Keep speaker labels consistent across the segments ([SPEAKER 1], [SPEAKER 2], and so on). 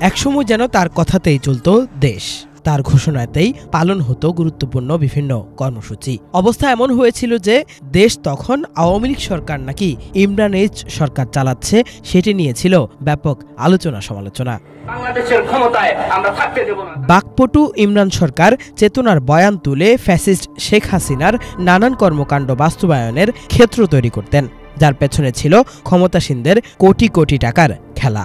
[SPEAKER 1] একসময় যেন তার কথাতেই চলত দেশ, তার ঘোষণাতেই পালন হতো গুরুত্বপূর্ণ বিভিন্ন কর্মসূচি। অবস্থা এমন হয়েছিল যে দেশ তখন আওয়ামী লীগ সরকার নাকি ইমরান এইচ সরকার চালাচ্ছে সেটি নিয়েছিল ব্যাপক আলোচনা সমালোচনা। বাকপটু ইমরান সরকার চেতনার বয়ান তুলে ফ্যাসিস্ট শেখ হাসিনার নানান কর্মকাণ্ড বাস্তবায়নের ক্ষেত্র তৈরি করতেন, যার পেছনে ছিল ক্ষমতাসীনদের কোটি কোটি টাকার খেলা।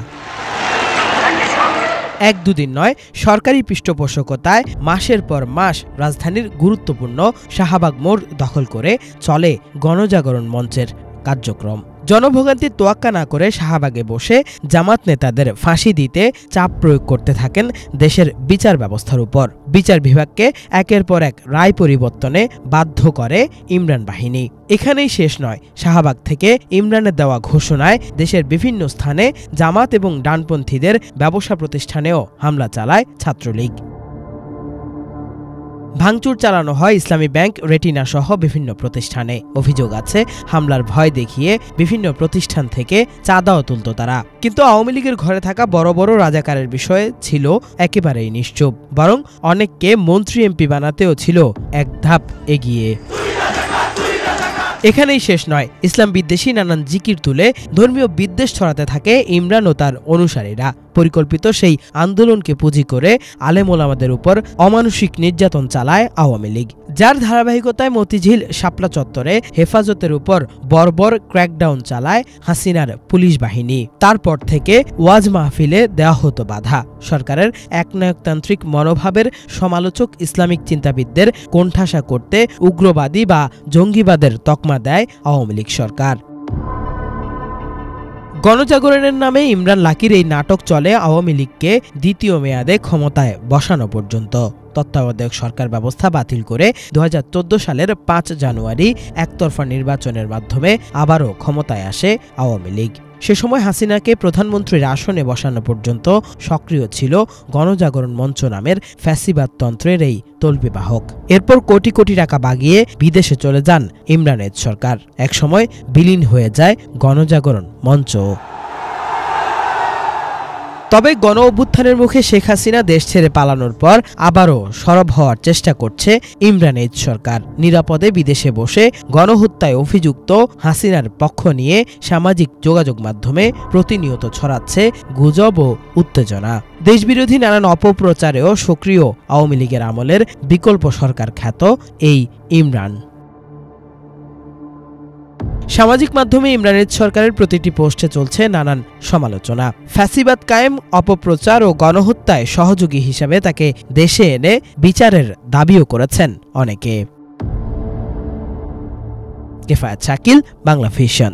[SPEAKER 1] এক দুদিন নয়, সরকারি পৃষ্ঠপোষকতায় মাসের পর মাস রাজধানীর গুরুত্বপূর্ণ শাহবাগ মোড় দখল করে চলে গণজাগরণ মঞ্চের কার্যক্রম। জনভোগান্তির তোয়াক্কা না করে শাহবাগে বসে জামাত নেতাদের ফাঁসি দিতে চাপ প্রয়োগ করতে থাকেন দেশের বিচার ব্যবস্থার উপর। বিচার বিভাগকে একের পর এক রায় পরিবর্তনে বাধ্য করে ইমরান বাহিনী। এখানেই শেষ নয়, শাহবাগ থেকে ইমরানের দেওয়া ঘোষণায় দেশের বিভিন্ন স্থানে জামাত এবং ডানপন্থীদের ব্যবসা প্রতিষ্ঠানেও হামলা চালায় ছাত্রলীগ। ভাঙচুর চালানো হয় ইসলামী ব্যাংক, রেটিনা সহ বিভিন্ন প্রতিষ্ঠানে। অভিযোগ আছে হামলার ভয় দেখিয়ে বিভিন্ন প্রতিষ্ঠান থেকে চাঁদাও তুলত তারা। কিন্তু আওয়ামী লীগের ঘরে থাকা বড় বড় রাজাকারের বিষয়ে ছিল একেবারেই নিশ্চুপ, বরং অনেককে মন্ত্রী এমপি বানাতেও ছিল এক ধাপ এগিয়ে। এখানেই শেষ নয়, ইসলাম বিদ্বেষী নানান জিকির তুলে ধর্মীয় বিদ্বেষ ছড়াতে থাকে ইমরান ও তার অনুসারীরা। পরিকল্পিত সেই আন্দোলনকে পুঁজি করে আলেম ওলামাদের উপর অমানুষিক নির্যাতন চালায় আওয়ামী লীগ, যার ধারাবাহিকতায় মতিঝিল শাপলা চত্বরে হেফাজতের উপর বর্বর ক্র্যাকডাউন চালায় হাসিনার পুলিশ বাহিনী। তারপর থেকে ওয়াজ মাহফিলে দেওয়া হতো বাধা। সরকারের একনায়কতান্ত্রিক মনোভাবের সমালোচক ইসলামিক চিন্তাবিদদের কোণঠাসা করতে উগ্রবাদী বা জঙ্গিবাদের তকমা দেয় আওয়ামী লীগ সরকার। গণজাগরণের নামে ইমরান লাকির এই নাটক চলে আওয়ামী লীগকে দ্বিতীয় মেয়াদে ক্ষমতায় বসানো পর্যন্ত। তত্ত্বাবধায়ক সরকার ব্যবস্থা বাতিল করে ২০১৪ সালের ৫ জানুয়ারি একতরফা নির্বাচনের মাধ্যমে আবারও ক্ষমতায় আসে আওয়ামী লীগ। সে সময় হাসিনাকে প্রধানমন্ত্রীর আসনে বসানো পর্যন্ত সক্রিয় ছিল গণজাগরণ মঞ্চ নামের ফ্যাসিবাদতন্ত্রের এই তল্পিবাহক। এরপর কোটি কোটি টাকা বাগিয়ে বিদেশে চলে যান ইমরান এইচ সরকার। একসময় বিলীন হয়ে যায় গণজাগরণ মঞ্চ। তবে গণ অভ্যুত্থানের মুখে শেখ হাসিনা দেশ ছেড়ে পালানোর পর আবারও সরব হওয়ার চেষ্টা করছে ইমরান এইচ সরকার। নিরাপদে বিদেশে বসে গণহত্যায় অভিযুক্ত হাসিনার পক্ষ নিয়ে সামাজিক যোগাযোগ মাধ্যমে প্রতিনিয়ত ছড়াচ্ছে গুজব ও উত্তেজনা। দেশবিরোধী নানান অপপ্রচারেও সক্রিয় আওয়ামী লীগের আমলের বিকল্প সরকার খ্যাত এই ইমরান। সামাজিক মাধ্যমে ইমরান এইচ সরকারের প্রতিটি পোস্টে চলছে নানান সমালোচনা। ফ্যাসিবাদ কায়েম, অপপ্রচার ও গণহত্যায় সহযোগী হিসাবে তাকে দেশে এনে বিচারের দাবিও করেছেন অনেকে। কেফায়েত শাকিল, বাংলা ভিশন।